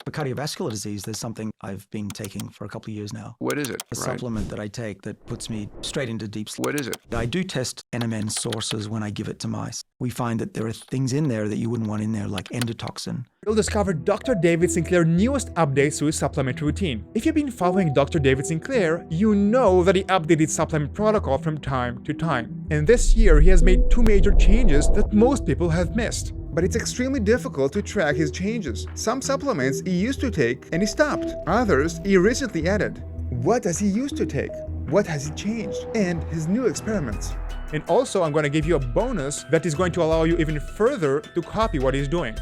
For cardiovascular disease, there's something I've been taking for a couple of years now. What is it? A supplement that I take that puts me straight into deep sleep. What is it? I do test NMN sources when I give it to mice. We find that there are things in there that you wouldn't want in there, like endotoxin. You'll discover Dr. David Sinclair's newest updates to his supplement routine. If you've been following Dr. David Sinclair, you know that he updated supplement protocol from time to time. And this year, he has made two major changes that most people have missed. But it's extremely difficult to track his changes. Some supplements he used to take and he stopped. Others he recently added. What does he used to take? What has he changed? And his new experiments. And also, I'm going to give you a bonus that is going to allow you even further to copy what he's doing.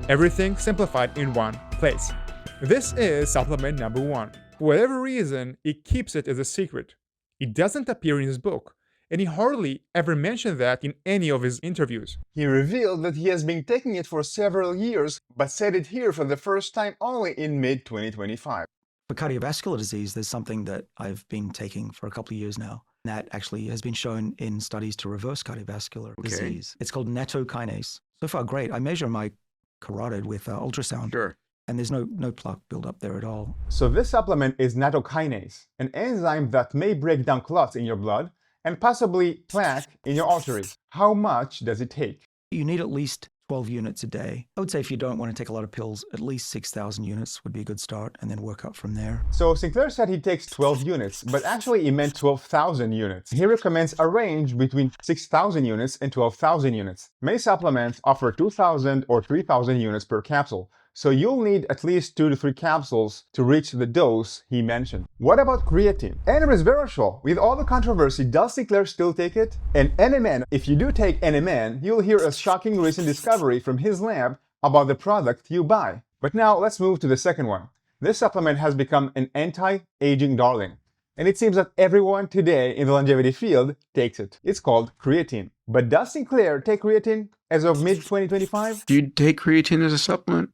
Everything simplified in one place. This is supplement number 1. For whatever reason, he keeps it as a secret. It doesn't appear in his book, and he hardly ever mentioned that in any of his interviews. He revealed that he has been taking it for several years, but said it here for the first time only in mid-2025. For cardiovascular disease, there's something that I've been taking for a couple of years now. That actually has been shown in studies to reverse cardiovascular disease. It's called nattokinase. So far, great. I measure my carotid with ultrasound. Sure. And there's no plaque buildup there at all. So this supplement is nattokinase, an enzyme that may break down clots in your blood and possibly plaque in your arteries. How much does it take? You need at least 12 units a day. I would say if you don't want to take a lot of pills, at least 6,000 units would be a good start, and then work up from there. So Sinclair said he takes 12 units, but actually he meant 12,000 units. He recommends a range between 6,000 units and 12,000 units. Many supplements offer 2,000 or 3,000 units per capsule, so you'll need at least 2 to 3 capsules to reach the dose he mentioned. What about creatine? And resveratrol. With all the controversy, does Sinclair still take it? And NMN, if you do take NMN, you'll hear a shocking recent discovery from his lab about the product you buy. But now let's move to the second one. This supplement has become an anti-aging darling. And it seems that everyone today in the longevity field takes it. It's called creatine. But does Sinclair take creatine as of mid-2025? Do you take creatine as a supplement?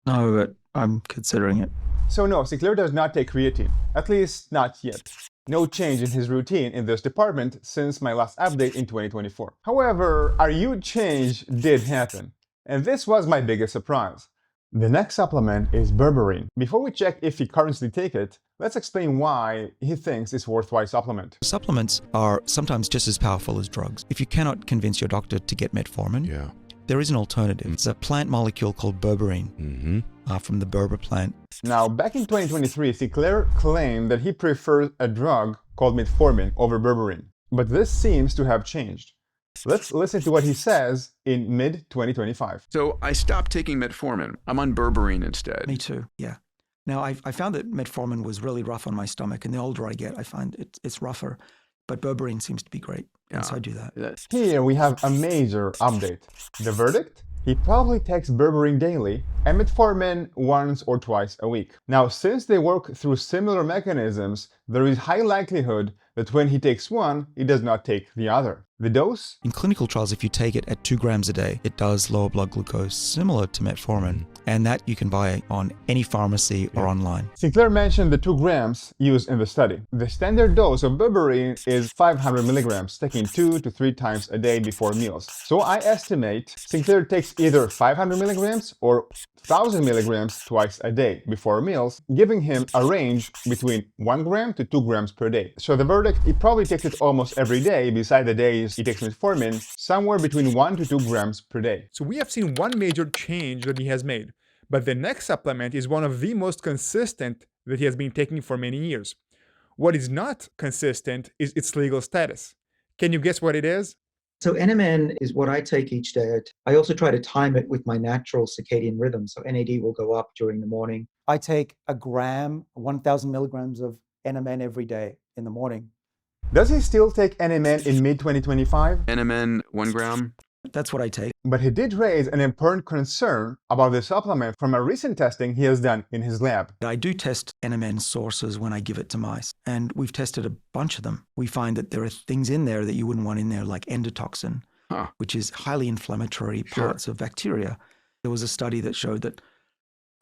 No, but I'm considering it. So no, Sinclair does not take creatine, at least not yet. No change in his routine in this department since my last update in 2024. However, a huge change did happen, and this was my biggest surprise. The next supplement is berberine. Before we check if he currently takes it, let's explain why he thinks it's worthwhile supplement. Supplements are sometimes just as powerful as drugs. If you cannot convince your doctor to get metformin, there is an alternative. It's a plant molecule called berberine from the berber plant. Now, back in 2023, Sinclair claimed that he prefers a drug called metformin over berberine. But this seems to have changed. Let's listen to what he says in mid-2025. So I stopped taking metformin. I'm on berberine instead. Me too, yeah. Now, I found that metformin was really rough on my stomach, and the older I get, I find it's rougher. But berberine seems to be great, and so I do that. Here we have a major update. The verdict? He probably takes berberine daily and metformin once or twice a week. Now, since they work through similar mechanisms, there is high likelihood that when he takes one, he does not take the other. The dose? In clinical trials, if you take it at 2 grams a day, it does lower blood glucose, similar to metformin, and that you can buy on any pharmacy or online. Sinclair mentioned the 2 grams used in the study. The standard dose of berberine is 500 milligrams, taken 2 to 3 times a day before meals. So I estimate Sinclair takes either 500 milligrams or 1,000 milligrams twice a day before meals, giving him a range between 1 gram to 2 grams per day. So the verdict, he probably takes it almost every day, beside the days he takes metformin, somewhere between 1 to 2 grams per day. So we have seen one major change that he has made, but the next supplement is one of the most consistent that he has been taking for many years. What is not consistent is its legal status. Can you guess what it is? So NMN is what I take each day. I also try to time it with my natural circadian rhythm. So NAD will go up during the morning. I take a gram, 1,000 milligrams of NMN every day in the morning. Does he still take NMN in mid-2025? NMN 1 gram? That's what I take. But he did raise an important concern about the supplement from a recent testing he has done in his lab. I do test NMN sources when I give it to mice, and we've tested a bunch of them. We find that there are things in there that you wouldn't want in there, like endotoxin, which is highly inflammatory parts of bacteria. There was a study that showed that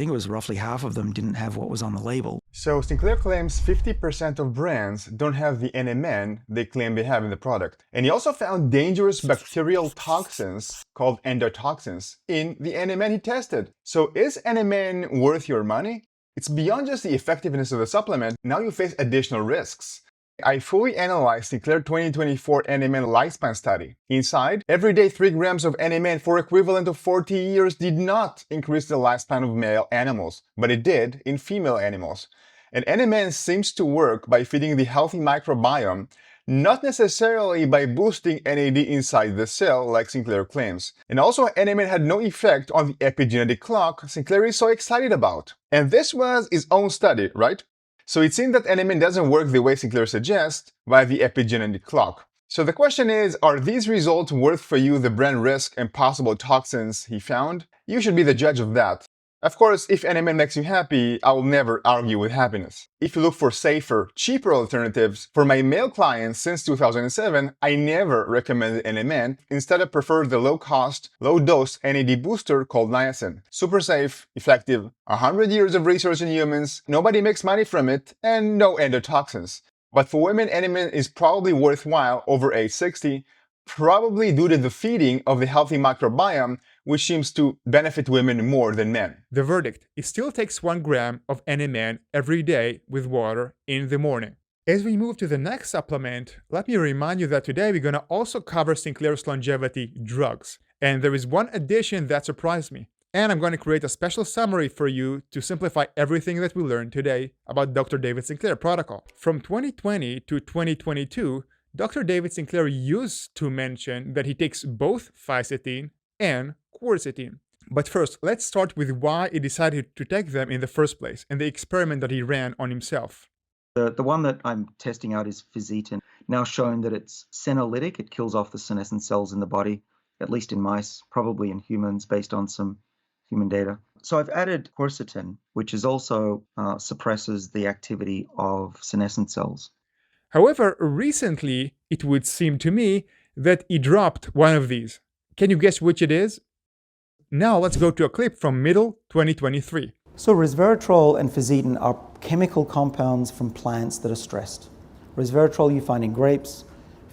think it was roughly half of them didn't have what was on the label. So Sinclair claims 50% of brands don't have the NMN they claim they have in the product. And he also found dangerous bacterial toxins called endotoxins in the NMN he tested. So is NMN worth your money? It's beyond just the effectiveness of the supplement. Now you face additional risks. I fully analyzed Sinclair 2024 NMN lifespan study. Inside, everyday 3 grams of NMN for equivalent of 40 years did not increase the lifespan of male animals, but it did in female animals. And NMN seems to work by feeding the healthy microbiome, not necessarily by boosting NAD inside the cell like Sinclair claims. And also, NMN had no effect on the epigenetic clock Sinclair is so excited about. And this was his own study, right? So it seems that NMN doesn't work the way Sinclair suggests via the epigenetic clock. So the question is, are these results worth for you the brand risk and possible toxins he found? You should be the judge of that. Of course, if NMN makes you happy, I will never argue with happiness. If you look for safer, cheaper alternatives, for my male clients since 2007, I never recommended NMN. Instead, I prefer the low-cost, low-dose NAD booster called niacin. Super safe, effective, 100 years of research in humans, nobody makes money from it, and no endotoxins. But for women, NMN is probably worthwhile over age 60, probably due to the feeding of the healthy microbiome, which seems to benefit women more than men. The verdict: it still takes 1 gram of NMN every day with water in the morning. As we move to the next supplement, let me remind you that today we're going to also cover Sinclair's longevity drugs. And there is one addition that surprised me. And I'm going to create a special summary for you to simplify everything that we learned today about Dr. David Sinclair protocol. From 2020 to 2022, Dr. David Sinclair used to mention that he takes both fisetin and quercetin. But first, let's start with why he decided to take them in the first place and the experiment that he ran on himself. The one that I'm testing out is fisetin. Now shown that it's senolytic, it kills off the senescent cells in the body, at least in mice, probably in humans based on some human data. So I've added quercetin, which is also suppresses the activity of senescent cells. However, recently, it would seem to me that he dropped one of these. Can you guess which it is? Now let's go to a clip from middle 2023. So resveratrol and fisetin are chemical compounds from plants that are stressed. Resveratrol you find in grapes,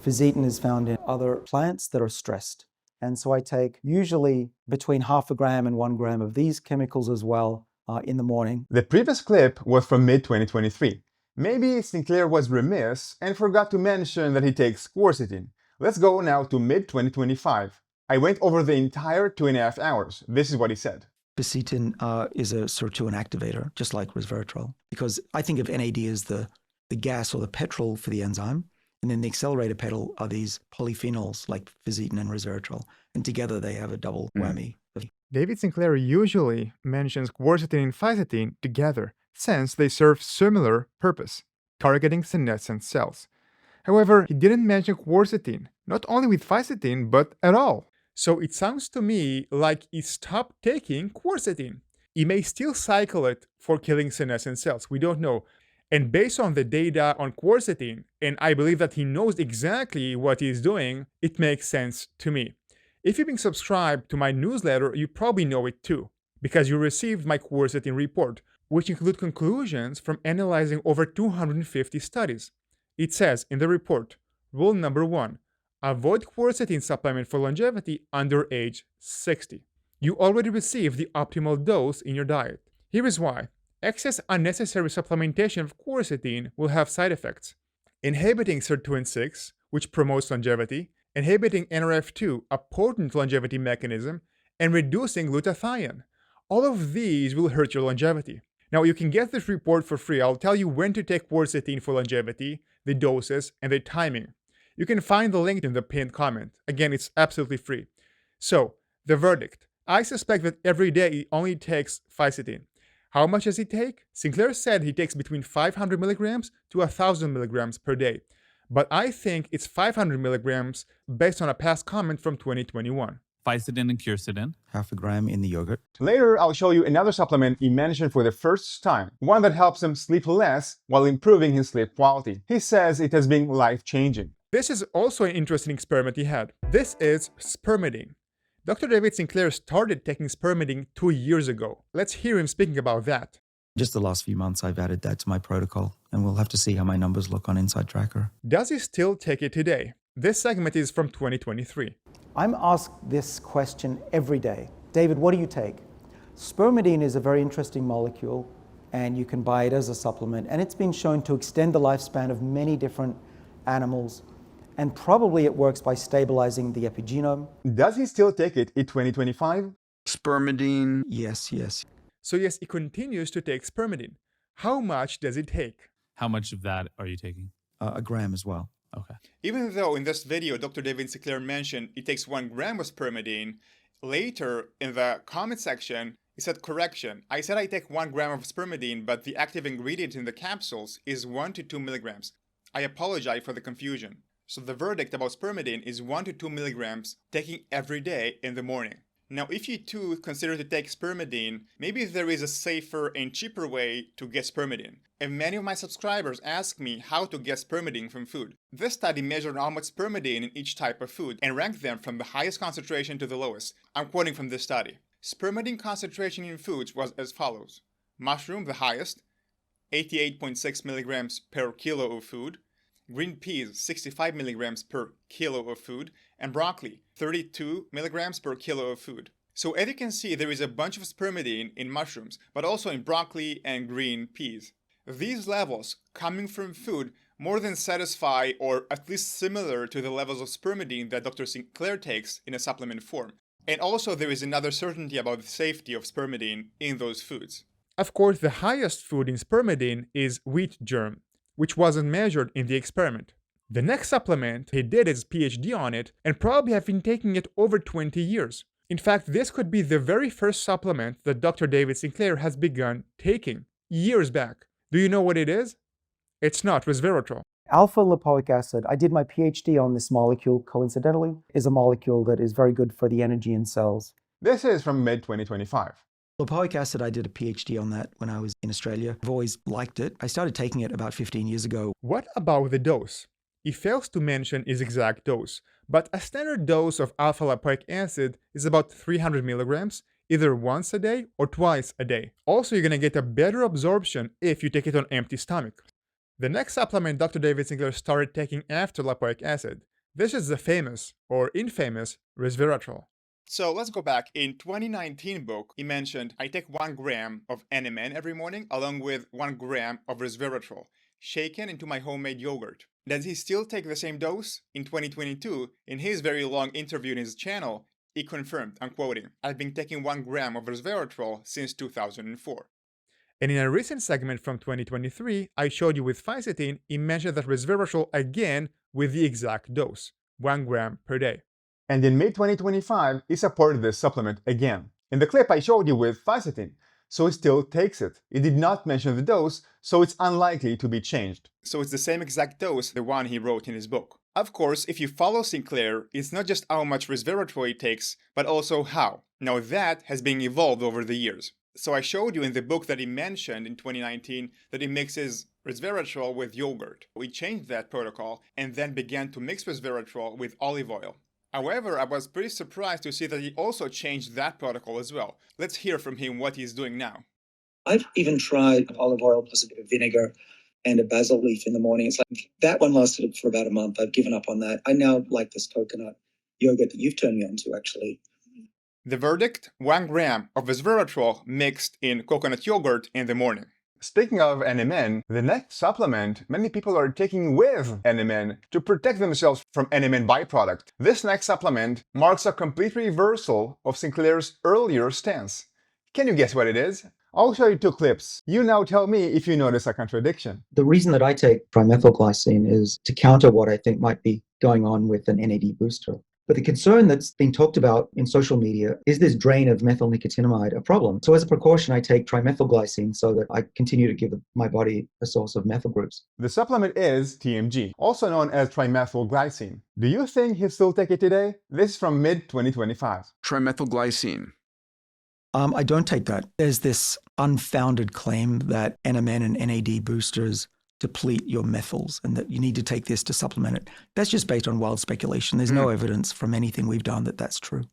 fisetin is found in other plants that are stressed. And so I take usually between 0.5 gram and 1 gram of these chemicals as well in the morning. The previous clip was from mid-2023. Maybe Sinclair was remiss and forgot to mention that he takes quercetin. Let's go now to mid-2025. I went over the entire 2.5 hours. This is what he said. Fisetin is a sirtuin activator, just like resveratrol, because I think of NAD as the gas or the petrol for the enzyme, and then the accelerator pedal are these polyphenols like fisetin and resveratrol, and together they have a double whammy. David Sinclair usually mentions quercetin and fisetin together, since they serve similar purpose, targeting senescent cells. However, he didn't mention quercetin, not only with fisetin, but at all. So it sounds to me like he stopped taking quercetin. He may still cycle it for killing senescent cells, we don't know. And based on the data on quercetin, and I believe that he knows exactly what he's doing, it makes sense to me. If you've been subscribed to my newsletter, you probably know it too, because you received my quercetin report, which include conclusions from analyzing over 250 studies. It says in the report, rule number 1, avoid quercetin supplement for longevity under age 60. You already received the optimal dose in your diet. Here is why. Excess unnecessary supplementation of quercetin will have side effects. Inhibiting sirtuin 6, which promotes longevity, inhibiting NRF2, a potent longevity mechanism, and reducing glutathione. All of these will hurt your longevity. Now, you can get this report for free. I'll tell you when to take quercetin for longevity, the doses, and the timing. You can find the link in the pinned comment. Again, it's absolutely free. So, the verdict. I suspect that every day he only takes fisetin. How much does he take? Sinclair said he takes between 500 milligrams to 1,000 milligrams per day. But I think it's 500 milligrams based on a past comment from 2021. Fisetin and quercetin. 0.5 gram in the yogurt. Later, I'll show you another supplement he mentioned for the first time, one that helps him sleep less while improving his sleep quality. He says it has been life-changing. This is also an interesting experiment he had. This is spermidine. Dr. David Sinclair started taking spermidine 2 years ago. Let's hear him speaking about that. Just the last few months, I've added that to my protocol, and we'll have to see how my numbers look on Inside Tracker. Does he still take it today? This segment is from 2023. I'm asked this question every day. David, what do you take? Spermidine is a very interesting molecule, and you can buy it as a supplement, and it's been shown to extend the lifespan of many different animals, and probably it works by stabilizing the epigenome. Does he still take it in 2025? Spermidine. Yes, yes. So yes, he continues to take spermidine. How much does it take? How much of that are you taking? A gram as well. Okay. Even though in this video Dr. David Sinclair mentioned it takes 1 gram of spermidine, later in the comment section he said correction. I said I take 1 gram of spermidine, but the active ingredient in the capsules is 1 to 2 milligrams. I apologize for the confusion. So the verdict about spermidine is 1 to 2 milligrams taking every day in the morning. Now, if you too consider to take spermidine, maybe there is a safer and cheaper way to get spermidine. And many of my subscribers ask me how to get spermidine from food. This study measured how much spermidine in each type of food and ranked them from the highest concentration to the lowest. I'm quoting from this study. Spermidine concentration in foods was as follows. Mushroom, the highest, 88.6 milligrams per kilo of food. Green peas, 65 milligrams per kilo of food, and broccoli, 32 milligrams per kilo of food. So as you can see, there is a bunch of spermidine in mushrooms, but also in broccoli and green peas. These levels, coming from food, more than satisfy or at least similar to the levels of spermidine that Dr. Sinclair takes in a supplement form. And also there is another certainty about the safety of spermidine in those foods. Of course, the highest food in spermidine is wheat germ, which wasn't measured in the experiment. The next supplement, he did his PhD on it and probably have been taking it over 20 years. In fact, this could be the very first supplement that Dr. David Sinclair has begun taking years back. Do you know what it is? It's not resveratrol. Alpha-lipoic acid, I did my PhD on this molecule, coincidentally, is a molecule that is very good for the energy in cells. This is from mid-2025. Lipoic acid, I did a PhD on that when I was in Australia. I've always liked it. I started taking it about 15 years ago. What about the dose? He fails to mention his exact dose, but a standard dose of alpha-lipoic acid is about 300 milligrams, either once a day or twice a day. Also, you're going to get a better absorption if you take it on empty stomach. The next supplement Dr. David Sinclair started taking after lipoic acid. This is the famous, or infamous, resveratrol. So let's go back. In 2019 book, he mentioned, I take 1 gram of NMN every morning along with 1 gram of resveratrol, shaken into my homemade yogurt. Does he still take the same dose? In 2022, in his very long interview in his channel, he confirmed, I'm quoting, I've been taking 1 gram of resveratrol since 2004. And in a recent segment from 2023, I showed you with fisetin, he measured that resveratrol again with the exact dose, 1 gram per day. And in mid-2025, he supported this supplement again. In the clip I showed you with fisetin, so he still takes it. He did not mention the dose, so it's unlikely to be changed. So it's the same exact dose, the one he wrote in his book. Of course, if you follow Sinclair, it's not just how much resveratrol he takes, but also how. Now that has been evolved over the years. So I showed you in the book that he mentioned in 2019 that he mixes resveratrol with yogurt. We changed that protocol and then began to mix resveratrol with olive oil. However, I was pretty surprised to see that he also changed that protocol as well. Let's hear from him what he's doing now. I've even tried olive oil plus a bit of vinegar and a basil leaf in the morning. It's like that one lasted for about a month. I've given up on that. I now like this coconut yogurt that you've turned me on to, actually. The verdict, 1 gram of resveratrol mixed in coconut yogurt in the morning. Speaking of NMN, the next supplement many people are taking with NMN to protect themselves from NMN byproduct. This next supplement marks a complete reversal of Sinclair's earlier stance. Can you guess what it is? I'll show you 2 clips. You now tell me if you notice a contradiction. The reason that I take trimethylglycine is to counter what I think might be going on with an NAD booster. But the concern that's being talked about in social media is this drain of methyl nicotinamide a problem. So as a precaution, I take trimethylglycine so that I continue to give my body a source of methyl groups. The supplement is TMG, also known as trimethylglycine. Do you think he'll still take it today? This is from mid-2025. Trimethylglycine. I don't take that. There's this unfounded claim that NMN and NAD boosters deplete your methyls and that you need to take this to supplement it. That's just based on wild speculation. There's no evidence from anything we've done that that's true.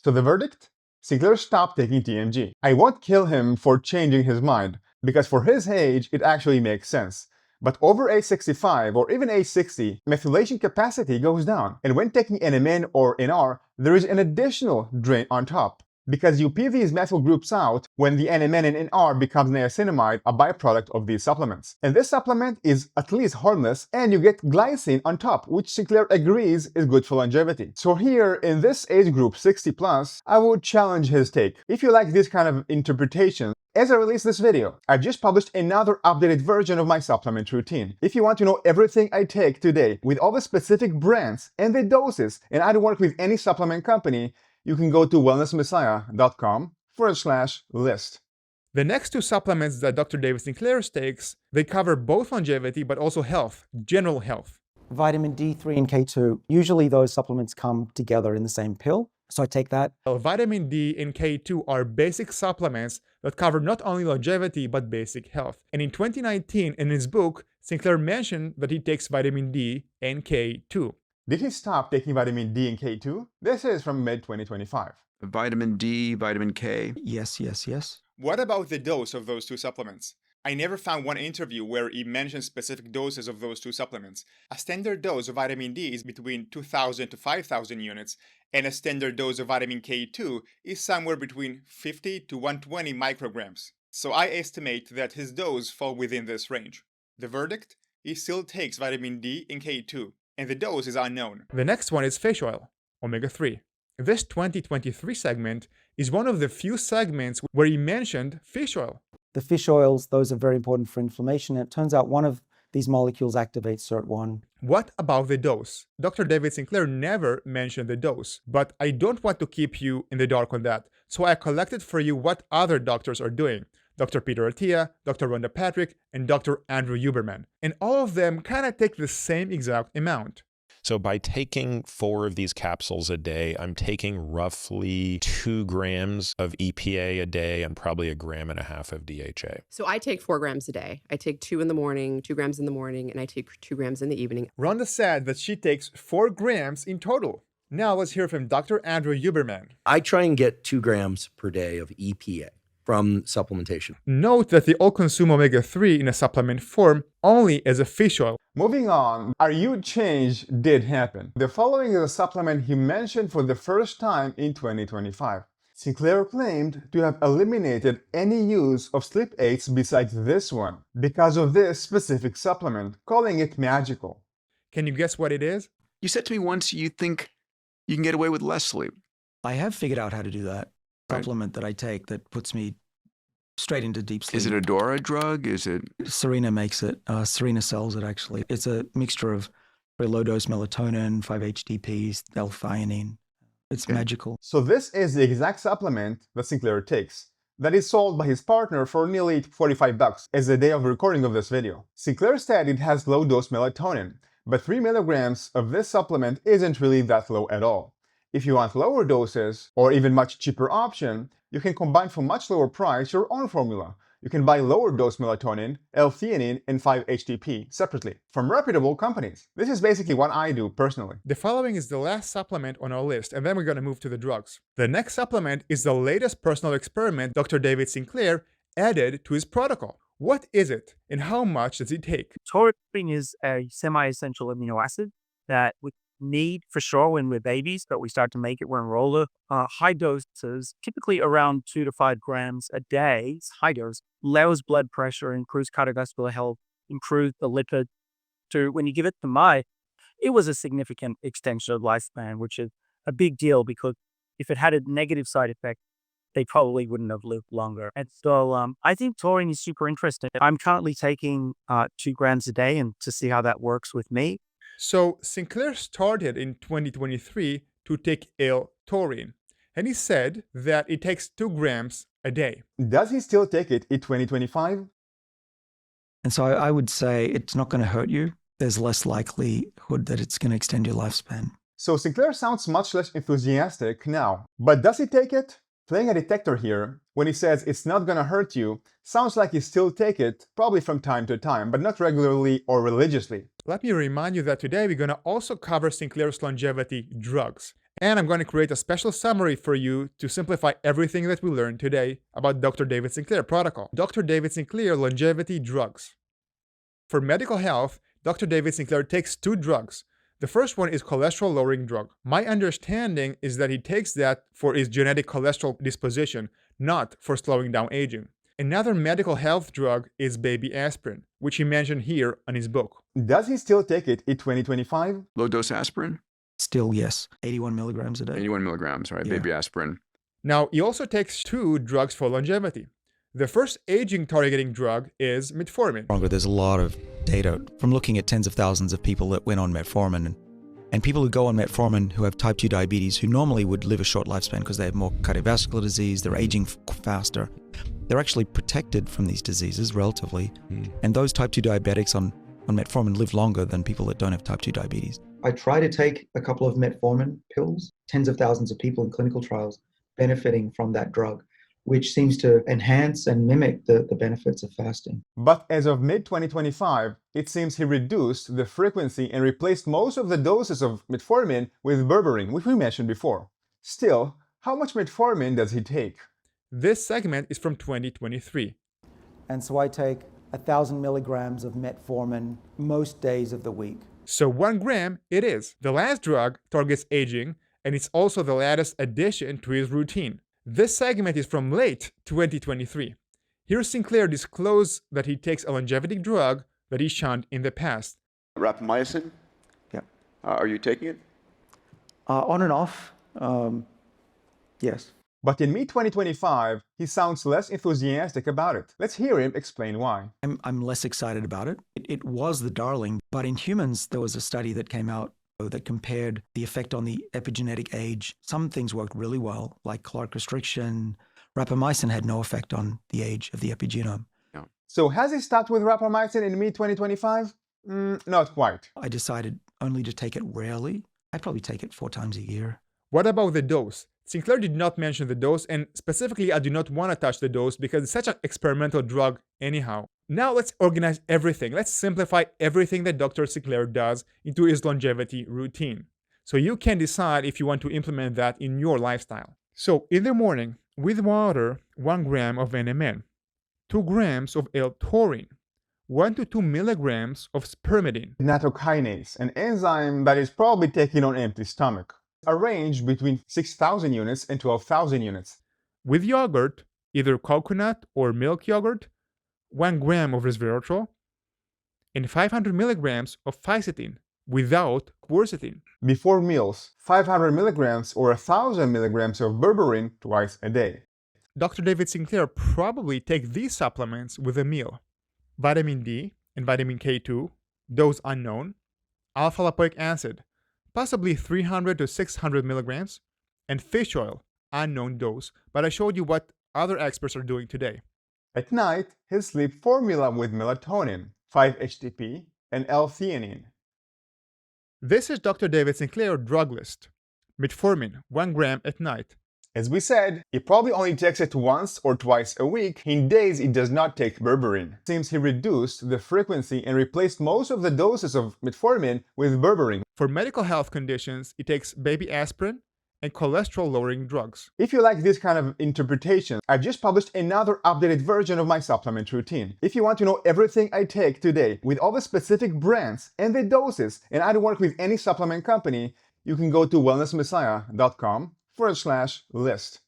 So the verdict? Sinclair stopped taking TMG. I won't kill him for changing his mind, because for his age, it actually makes sense. But over age 65 or even age 60, methylation capacity goes down. And when taking NMN or NR, there is an additional drain on top, because you pee these methyl groups out when the NMN and NR becomes niacinamide, a byproduct of these supplements. And this supplement is at least harmless, and you get glycine on top, which Sinclair agrees is good for longevity. So here, in this age group 60 plus, I would challenge his take. If you like this kind of interpretation, as I release this video, I've just published another updated version of my supplement routine. If you want to know everything I take today with all the specific brands and the doses, and I don't work with any supplement company, you can go to wellnessmessiah.com/list. The next two supplements that Dr. David Sinclair takes, they cover both longevity but also health, general health. Vitamin D3 and K2, usually those supplements come together in the same pill, so I take that. Vitamin D and K2 are basic supplements that cover not only longevity but basic health. And in 2019, in his book, Sinclair mentioned that he takes vitamin D and K2. Did he stop taking vitamin D and K2? This is from mid-2025. Vitamin D, vitamin K. Yes, yes, yes. What about the dose of those two supplements? I never found one interview where he mentioned specific doses of those two supplements. A standard dose of vitamin D is between 2,000 to 5,000 units, and a standard dose of vitamin K2 is somewhere between 50 to 120 micrograms. So I estimate that his dose fall within this range. The verdict? He still takes vitamin D and K2, and the dose is unknown. The next one is fish oil, omega-3. This 2023 segment is one of the few segments where he mentioned fish oil. The fish oils, those are very important for inflammation, and it turns out one of these molecules activates SIRT1. What about the dose? Dr. David Sinclair never mentioned the dose, but I don't want to keep you in the dark on that, so I collected for you what other doctors are doing. Dr. Peter Attia, Dr. Rhonda Patrick, and Dr. Andrew Huberman. And all of them kind of take the same exact amount. So by taking 4 of these capsules a day, I'm taking roughly 2 grams of EPA a day and probably 1.5 grams of DHA. So I take 4 grams a day. I take 2 in the morning, 2 grams in the morning, and I take 2 grams in the evening. Rhonda said that she takes 4 grams in total. Now let's hear from Dr. Andrew Huberman. I try and get 2 grams per day of EPA from supplementation. Note that they all consume omega-3 in a supplement form only as a fish oil. Moving on, our huge change did happen. The following is a supplement he mentioned for the first time in 2025. Sinclair claimed to have eliminated any use of sleep aids besides this one because of this specific supplement, calling it magical. Can you guess what it is? You said to me once you think you can get away with less sleep. I have figured out how to do that. Supplement that I take that puts me straight into deep sleep. Is it a DORA drug? Is it? Serena makes it. Serena sells it, actually. It's a mixture of very low-dose melatonin, 5-HTPs, L-theanine. It's magical. So this is the exact supplement that Sinclair takes, that is sold by his partner for nearly $45 as the day of recording of this video. Sinclair said it has low-dose melatonin, but 3 milligrams of this supplement isn't really that low at all. If you want lower doses, or even much cheaper option, you can combine for much lower price your own formula. You can buy lower dose melatonin, L-theanine, and 5-HTP separately from reputable companies. This is basically what I do personally. The following is the last supplement on our list, and then we're going to move to the drugs. The next supplement is the latest personal experiment Dr. David Sinclair added to his protocol. What is it, and how much does it take? Taurine is a semi-essential amino acid that we need for sure when we're babies, but we start to make it when we're older. High doses, typically around 2 to 5 grams a day, high dose, lowers blood pressure, improves cardiovascular health, improves the lipid. So when you give it to mice, it was a significant extension of lifespan, which is a big deal because if it had a negative side effect, they probably wouldn't have lived longer. And so I think taurine is super interesting. I'm currently taking 2 grams a day and to see how that works with me. So Sinclair started in 2023 to take L-taurine, and he said that it takes 2 grams a day. Does he still take it in 2025? And so I would say it's not going to hurt you. There's less likelihood that it's going to extend your lifespan. So Sinclair sounds much less enthusiastic now. But does he take it? Playing a detector here, when he says it's not gonna hurt you, sounds like he still take it, probably from time to time, but not regularly or religiously. Let me remind you that today we're gonna also cover Sinclair's longevity drugs. And I'm going to create a special summary for you to simplify everything that we learned today about Dr. David Sinclair protocol. Dr. David Sinclair longevity drugs. For medical health, Dr. David Sinclair takes 2 drugs. The first one is cholesterol-lowering drug. My understanding is that he takes that for his genetic cholesterol disposition, not for slowing down aging. Another medical health drug is baby aspirin, which he mentioned here on his book. Does he still take it in 2025? Low-dose aspirin? Still, yes. 81 milligrams a day. 81 milligrams, right? Yeah. Baby aspirin. Now, he also takes 2 drugs for longevity. The first aging targeting drug is metformin. There's a lot of data from looking at tens of thousands of people that went on metformin, and people who go on metformin who have type 2 diabetes, who normally would live a short lifespan because they have more cardiovascular disease, they're aging faster. They're actually protected from these diseases relatively, and those type 2 diabetics on metformin live longer than people that don't have type 2 diabetes. I try to take a couple of metformin pills, tens of thousands of people in clinical trials benefiting from that drug, which seems to enhance and mimic the benefits of fasting. But as of mid-2025, it seems he reduced the frequency and replaced most of the doses of metformin with berberine, which we mentioned before. Still, how much metformin does he take? This segment is from 2023. And so I take 1,000 milligrams of metformin most days of the week. So 1 gram it is. The last drug targets aging, and it's also the latest addition to his routine. This segment is from late 2023. Here Sinclair disclosed that he takes a longevity drug that he shunned in the past. Rapamycin? Yeah. Are you taking it? On and off, yes. But in mid-2025, he sounds less enthusiastic about it. Let's hear him explain why. I'm less excited about it. It was the darling, but in humans, there was a study that came out that compared the effect on the epigenetic age. Some things worked really well, like caloric restriction. Rapamycin had no effect on the age of the epigenome. No. So has he stopped with rapamycin in mid-2025? Not quite. I decided only to take it rarely. I'd probably take it 4 times a year. What about the dose? Sinclair did not mention the dose, and specifically I do not want to touch the dose because it's such an experimental drug anyhow. Now let's organize everything. Let's simplify everything that Dr. Sinclair does into his longevity routine, so you can decide if you want to implement that in your lifestyle. So in the morning, with water, 1 gram of NMN, 2 grams of L-taurine, 1 to 2 milligrams of spermidine. Nattokinase, an enzyme that is probably taken on empty stomach. A range between 6,000 units and 12,000 units. With yogurt, either coconut or milk yogurt, 1 gram of resveratrol, and 500 milligrams of fisetin without quercetin. Before meals, 500 milligrams or 1,000 milligrams of berberine twice a day. Dr. David Sinclair probably takes these supplements with a meal. Vitamin D and vitamin K2, dose unknown, alpha-lipoic acid, possibly 300 to 600 milligrams, and fish oil, unknown dose, but I showed you what other experts are doing today. At night, his sleep formula with melatonin, 5-HTP, and L-theanine. This is Dr. David Sinclair drug list. Metformin, 1 gram at night. As we said, he probably only takes it once or twice a week. In days, he does not take berberine. Seems he reduced the frequency and replaced most of the doses of metformin with berberine. For medical health conditions, he takes baby aspirin and cholesterol-lowering drugs. If you like this kind of interpretation, I've just published another updated version of my supplement routine. If you want to know everything I take today with all the specific brands and the doses, and I don't work with any supplement company, you can go to wellnessmessiah.com/list.